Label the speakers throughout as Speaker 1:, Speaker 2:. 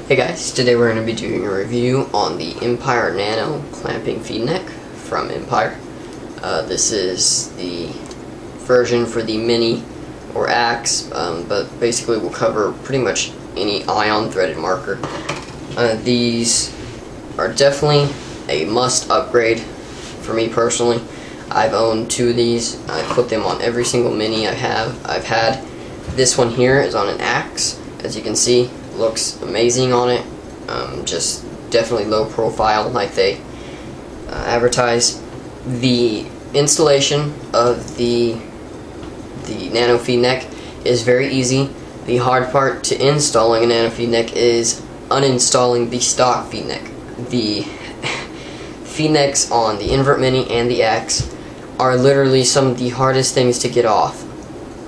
Speaker 1: Hey guys, today we're going to be doing a review on the Empire Nano clamping feed neck from Empire. This is the version for the mini or axe, but basically we'll cover pretty much any ion threaded marker. These are definitely a must upgrade for me personally. I've owned two of these. I put them on every single mini I have. I've had this one here is on an axe, as you can see. Looks amazing on it. Just definitely low profile like they advertise. The installation of the Nano feed neck is very easy. The hard part to installing a Nano feed neck is uninstalling the stock feed neck. The feed necks on the invert mini and the axe are literally some of the hardest things to get off.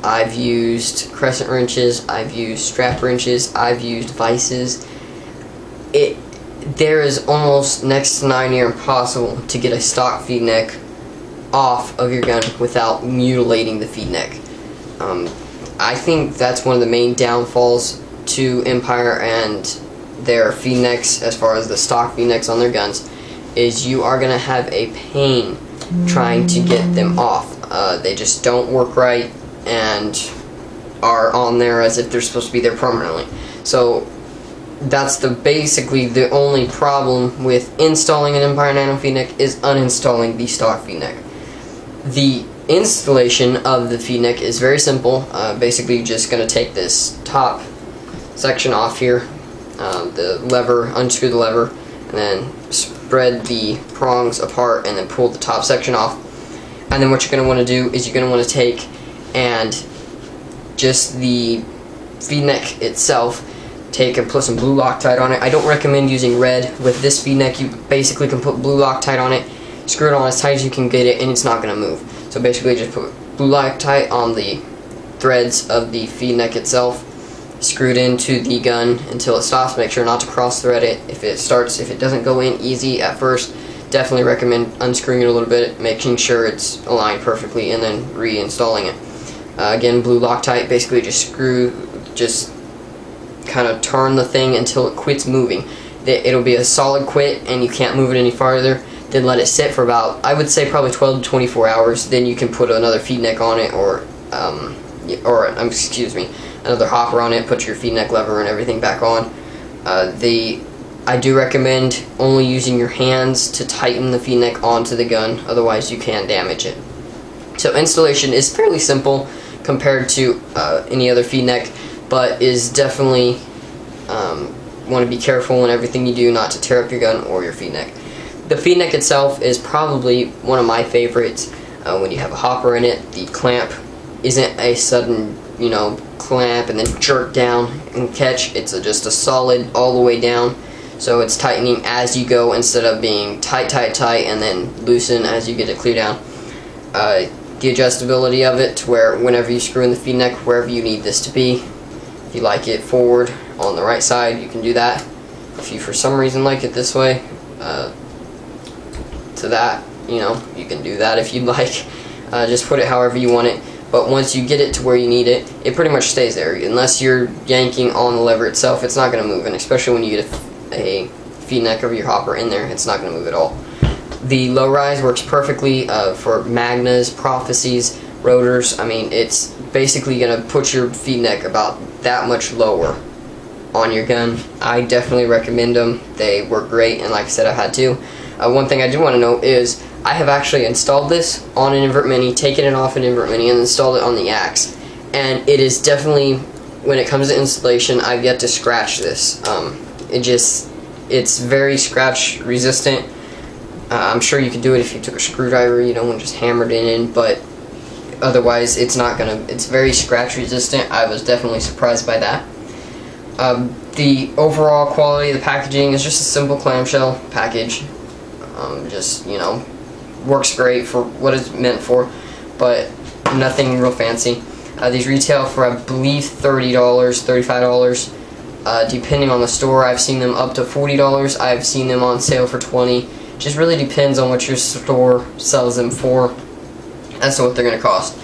Speaker 1: I've used crescent wrenches, I've used strap wrenches, I've used vices. There is almost next to near impossible to get a stock feed neck off of your gun without mutilating the feed neck. I think that's one of the main downfalls to Empire and their feed necks, as far as the stock feed necks on their guns, is you are going to have a pain trying to get them off. They just don't work right and are on there as if they're supposed to be there permanently. So that's basically the only problem with installing an Empire Nano feed neck is uninstalling the stock feed neck. The installation of the feed neck is very simple. Basically you're just going to take this top section off here, the lever, unscrew the lever, and then spread the prongs apart and then pull the top section off. And then what you're going to want to do is you're going to want to take and just the feed neck itself, take and put some blue Loctite on it. I don't recommend using red. With this feed neck you basically can put blue Loctite on it, screw it on as tight as you can get it, and it's not going to move. So basically just put blue Loctite on the threads of the feed neck itself, screw it into the gun until it stops. Make sure not to cross thread it. If it doesn't go in easy at first, definitely recommend unscrewing it a little bit, making sure it's aligned perfectly, and then reinstalling it. Again, blue Loctite, basically just kind of turn the thing until it quits moving. It'll be a solid quit and you can't move it any farther. Then let it sit for about, I would say probably 12 to 24 hours. Then you can put another feed neck on it, or another hopper on it, put your feed neck lever and everything back on. I do recommend only using your hands to tighten the feed neck onto the gun, otherwise you can damage it. So installation is fairly simple compared to any other feed neck, but is definitely want to be careful in everything you do not to tear up your gun or your feed neck. The feed neck itself is probably one of my favorites. When you have a hopper in it, the clamp isn't a sudden, clamp and then jerk down and catch. It's just a solid all the way down. So it's tightening as you go instead of being tight, tight, tight, and then loosen as you get it clear down. The adjustability of it to where whenever you screw in the feed neck, wherever you need this to be, if you like it forward on the right side, you can do that. If you for some reason like it this way, to that, you can do that if you'd like. Just put it however you want it. But once you get it to where you need it, it pretty much stays there. Unless you're yanking on the lever itself, it's not going to move. And especially when you get a feed neck of your hopper in there, it's not going to move at all. The low rise works perfectly for Magnas, Prophecies, rotors. I mean, it's basically going to put your feed neck about that much lower on your gun. I definitely recommend them. They work great, and like I said, I've had two. One thing I do want to note is I have actually installed this on an invert mini, taken it off an invert mini, and installed it on the axe. And it is definitely, when it comes to installation, I've yet to scratch this. It's very scratch resistant. I'm sure you could do it if you took a screwdriver, and just hammered it in, but otherwise it's very scratch resistant. I was definitely surprised by that. The overall quality of the packaging is just a simple clamshell package. Works great for what it's meant for, but nothing real fancy. These retail for, I believe, $30, $35. Depending on the store, I've seen them up to $40. I've seen them on sale for $20. Just really depends on what your store sells them for as to what they're going to cost.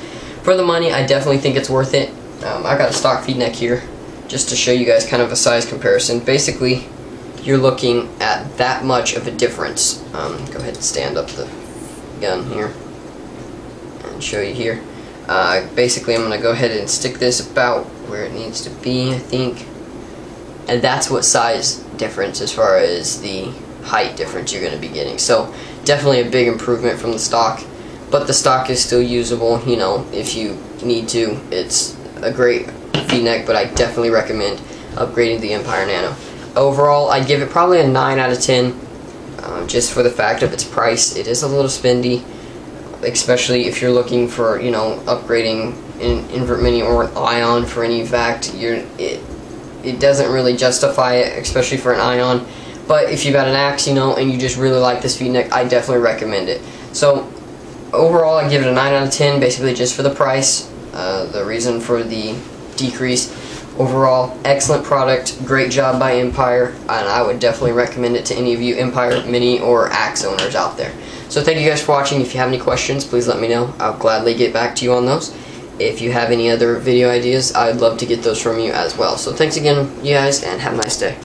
Speaker 1: For the money, I definitely think it's worth it. I got a stock feed neck here. just to show you guys kind of a size comparison. Basically, you're looking at that much of a difference. Go ahead and stand up the gun here and show you here. Basically, I'm going to go ahead and stick this about where it needs to be, I think. And that's what size difference as far as the height difference you're going to be getting. So definitely a big improvement from the stock, but the stock is still usable, you know, if you need to. It's a great V-neck, but I definitely recommend upgrading the Empire Nano. Overall, I'd give it probably a 9 out of 10, just for the fact of its price. It is a little spendy, especially if you're looking for, you know, upgrading an invert mini or an ion for any vac. It doesn't really justify it, especially for an ion. But if you've got an axe, you know, and you just really like this V-neck, I definitely recommend it. So overall, I give it a 9 out of 10, basically just for the price, the reason for the decrease. Overall, excellent product, great job by Empire, and I would definitely recommend it to any of you Empire Mini or Axe owners out there. So thank you guys for watching. If you have any questions, please let me know. I'll gladly get back to you on those. If you have any other video ideas, I'd love to get those from you as well. So thanks again, you guys, and have a nice day.